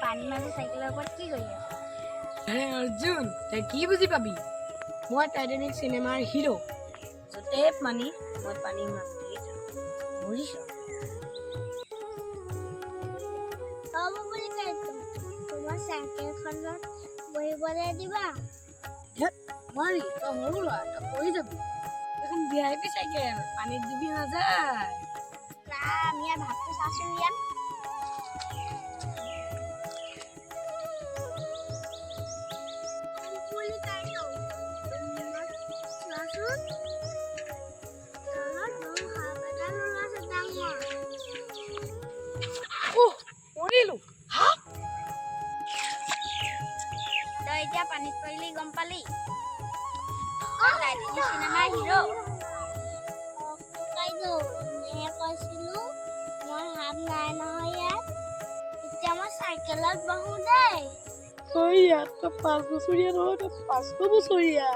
পানী মাৰি চাইকেলৰ ওপৰত কি কৰি আছ? আৰে অৰ্জুন, তই কি বুজি পাবি? মই টাইটানিক চিনেমাৰ হিৰো। য'তে পানী মই পানীৰ মাজতেই থাকোঁ। বুজিছ? হ'ব বুলি কৈছো। তোমাৰ চাইকেলখনত বহিবলৈ দিবা? নোৱাৰি, তই সৰু ল'ৰা, তই পৰি যাবি। এখন VIP চাইকেল, পানীত ডুবি নাযায়। আমি ইয়াত ভাতটো চাচোন ইয়াত। মৰিলো। তই এতিয়া পানীত পৰিলি গম পালি? টাইটানিক চিনেমাৰ হিৰো। কৈছিলো মই হাত নাই নহয় ইয়াত। এতিয়া মই চাইকেলত বহো দেই। তই ইয়াত 5 বছৰীয়া নহয়, 500 বছৰীয়া।